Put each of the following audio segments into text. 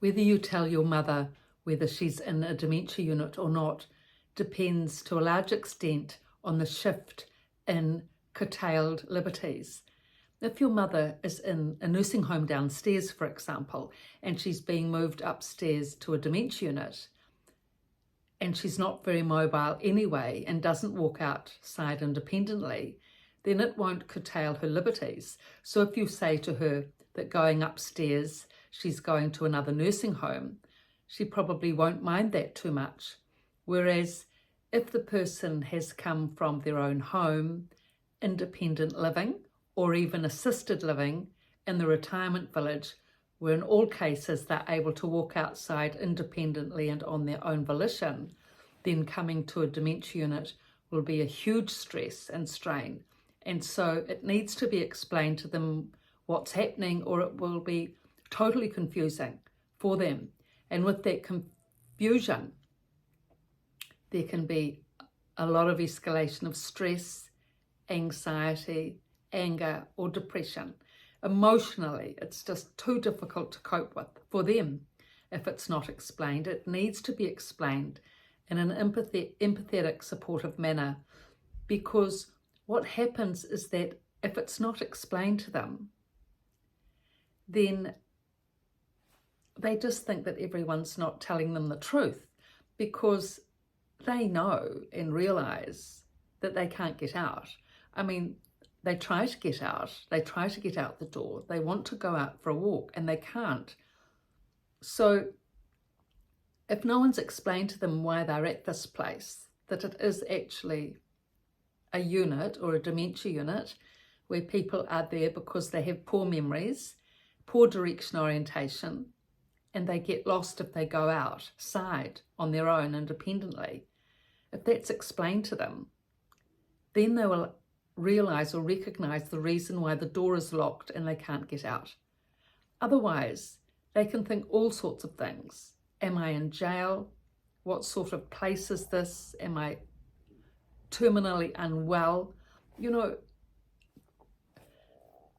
Whether you tell your mother whether she's in a dementia unit or not depends to a large extent on the shift in curtailed liberties. If your mother is in a nursing home downstairs, for example, and she's being moved upstairs to a dementia unit, and she's not very mobile anyway and doesn't walk outside independently, then it won't curtail her liberties. So if you say to her that going upstairs, she's going to another nursing home, she probably won't mind that too much. Whereas if the person has come from their own home, independent living, or even assisted living in the retirement village, where in all cases they're able to walk outside independently and on their own volition, then coming to a dementia unit will be a huge stress and strain. And so it needs to be explained to them what's happening, or it will be totally confusing for them. And with that confusion, there can be a lot of escalation of stress, anxiety, anger, or depression. Emotionally, it's just too difficult to cope with for them if it's not explained. It needs to be explained in an empathetic, supportive manner, because what happens is that if it's not explained to them, then they just think that everyone's not telling them the truth, because they know and realize that they can't get out. I mean, they try to get out. They try to get out the door. They want to go out for a walk and they can't. So if no one's explained to them why they're at this place, that it is actually a unit or a dementia unit where people are there because they have poor memories, poor direction orientation, and they get lost if they go outside on their own independently. If that's explained to them, then they will realize or recognize the reason why the door is locked and they can't get out. Otherwise, they can think all sorts of things. Am I in jail? What sort of place is this? Am I terminally unwell? You know,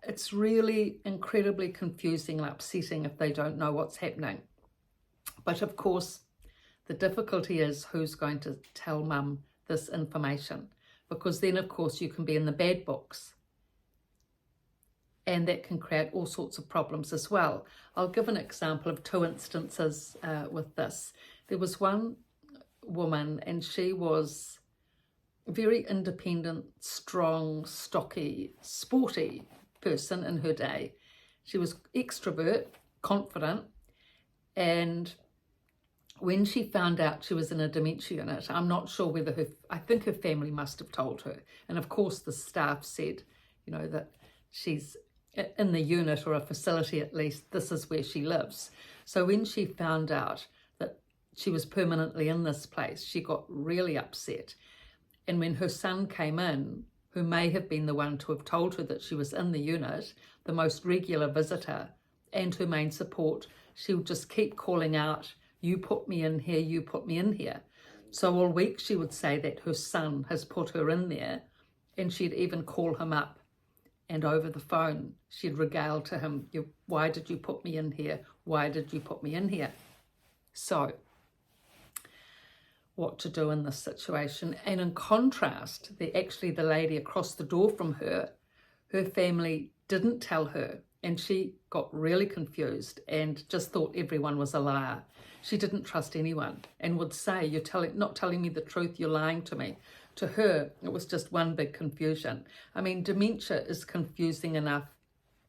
it's really incredibly confusing and upsetting if they don't know what's happening. But of course, the difficulty is who's going to tell mum this information, because then of course you can be in the bad books and that can create all sorts of problems as well. I'll give an example of two instances with this. There was one woman and she was a very independent, strong, stocky, sporty person in her day. She was extrovert, confident, and when she found out she was in a dementia unit, I'm not sure whether I think her family must have told her. And of course the staff said, you know, that she's in the unit or a facility, at least this is where she lives. So when she found out that she was permanently in this place, she got really upset. And when her son came in, who may have been the one to have told her that she was in the unit, the most regular visitor and her main support, she would just keep calling out, you put me in here, you put me in here. So all week she would say that her son has put her in there, and she'd even call him up, and over the phone she'd regale to him, why did you put me in here? Why did you put me in here? So what to do in this situation? And in contrast, the lady across the door from her family didn't tell her, and she got really confused and just thought everyone was a liar. She didn't trust anyone and would say, you're not telling me the truth, you're lying to me. To her, it was just one big confusion. I mean, dementia is confusing enough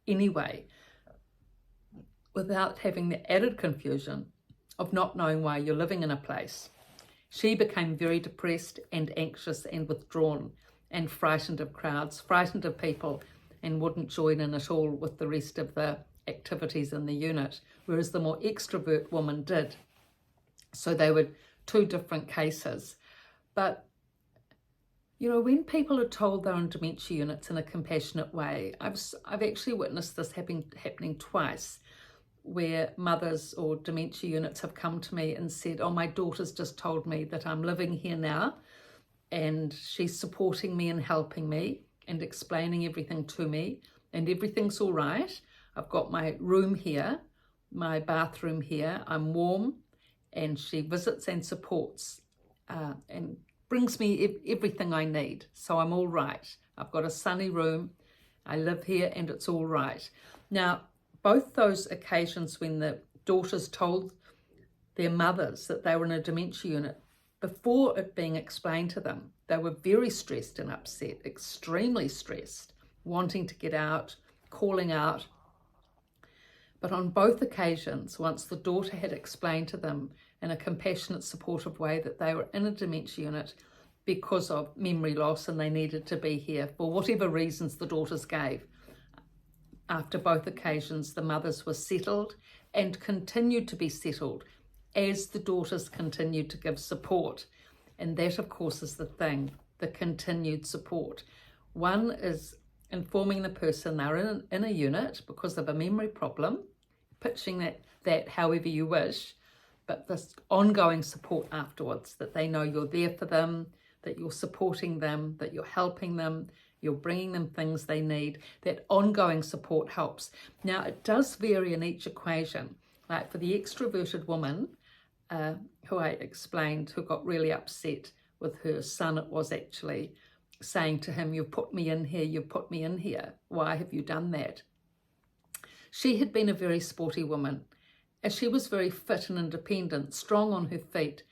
anyway, without having the added confusion of not knowing why you're living in a place. She became very depressed and anxious and withdrawn and frightened of crowds, frightened of people, and wouldn't join in at all with the rest of the activities in the unit, whereas the more extrovert woman did. So they were two different cases. But, you know, when people are told they're in dementia units in a compassionate way, I've actually witnessed this happening twice, where mothers or dementia units have come to me and said, oh, my daughter's just told me that I'm living here now and she's supporting me and helping me and explaining everything to me, and everything's all right. I've got my room here, my bathroom here. I'm warm, and she visits and supports and brings me everything I need. So I'm all right. I've got a sunny room. I live here and it's all right. Now, both those occasions when the daughters told their mothers that they were in a dementia unit, before it being explained to them, they were very stressed and upset, extremely stressed, wanting to get out, calling out. But on both occasions, once the daughter had explained to them in a compassionate, supportive way that they were in a dementia unit because of memory loss and they needed to be here for whatever reasons the daughters gave, after both occasions, the mothers were settled and continued to be settled as the daughters continued to give support. And that, of course, is the thing, the continued support. One is informing the person they're in a unit because of a memory problem, pitching that however you wish, but this ongoing support afterwards, that they know you're there for them, that you're supporting them, that you're helping them, you're bringing them things they need. That ongoing support helps. Now, it does vary in each equation. Like for the extroverted woman, who I explained, who got really upset with her son, it was actually saying to him, "You've put me in here, you've put me in here. Why have you done that?" She had been a very sporty woman, and she was very fit and independent, strong on her feet.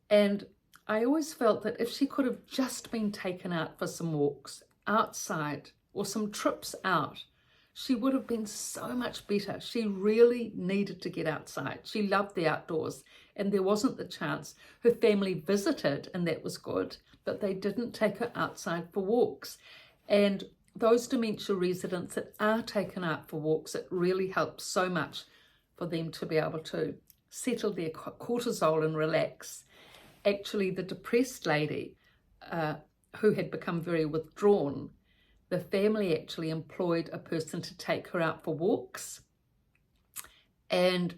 And I always felt that if she could have just been taken out for some walks outside or some trips out, she would have been so much better. She really needed to get outside. She loved the outdoors, and there wasn't the chance. Her family visited, and that was good, but they didn't take her outside for walks. And those dementia residents that are taken out for walks, it really helps so much for them to be able to settle their cortisol and relax. Actually, the depressed lady who had become very withdrawn, the family actually employed a person to take her out for walks, and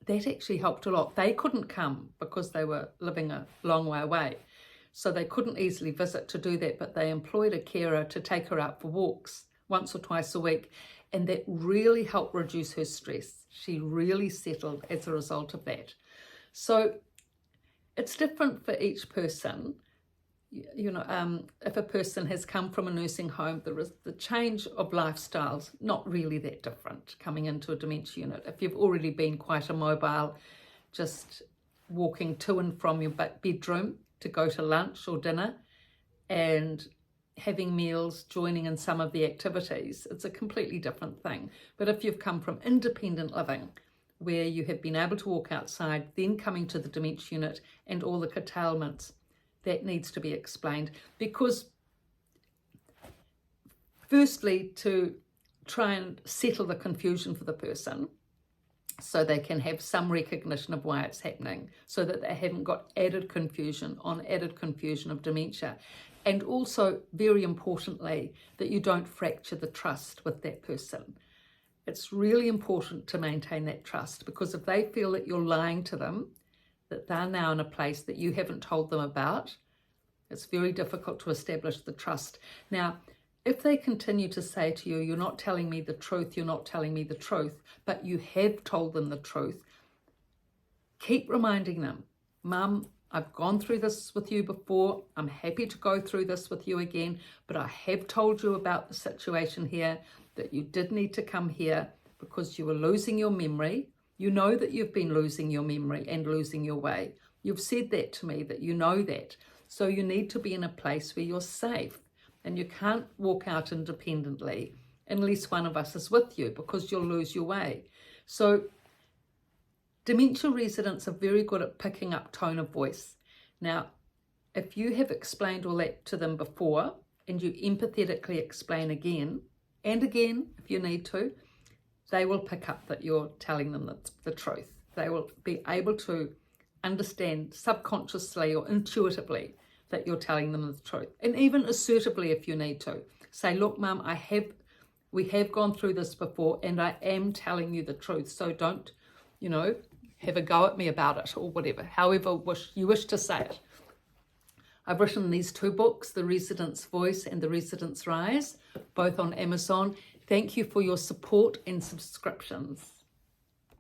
that actually helped a lot. They couldn't come because they were living a long way away, so they couldn't easily visit to do that, but they employed a carer to take her out for walks once or twice a week, and that really helped reduce her stress. She really settled as a result of that. So it's different for each person. You know, if a person has come from a nursing home, the change of lifestyles not really that different coming into a dementia unit. If you've already been quite immobile, just walking to and from your bedroom to go to lunch or dinner and having meals, joining in some of the activities, it's a completely different thing. But if you've come from independent living, where you have been able to walk outside, then coming to the dementia unit and all the curtailments, that needs to be explained, because firstly, to try and settle the confusion for the person so they can have some recognition of why it's happening, so that they haven't got added confusion on added confusion of dementia. And also, very importantly, that you don't fracture the trust with that person. It's really important to maintain that trust, because if they feel that you're lying to them, that they're now in a place that you haven't told them about, it's very difficult to establish the trust. Now, if they continue to say to you, "You're not telling me the truth, you're not telling me the truth," but you have told them the truth, keep reminding them, "Mum, I've gone through this with you before. I'm happy to go through this with you again, but I have told you about the situation here, that you did need to come here because you were losing your memory. You know that you've been losing your memory and losing your way. You've said that to me, that you know that. So you need to be in a place where you're safe, and you can't walk out independently unless one of us is with you, because you'll lose your way." So dementia residents are very good at picking up tone of voice. Now, if you have explained all that to them before, and you empathetically explain again and again if you need to, they will pick up that you're telling them the truth. They will be able to understand subconsciously or intuitively that you're telling them the truth. And even assertively if you need to. Say, "Look, Mum, we have gone through this before, and I am telling you the truth. So don't, have a go at me about it," or whatever, however you wish to say it. I've written these 2 books, The Resident's Voice and The Resident's Rise, both on Amazon. Thank you for your support and subscriptions.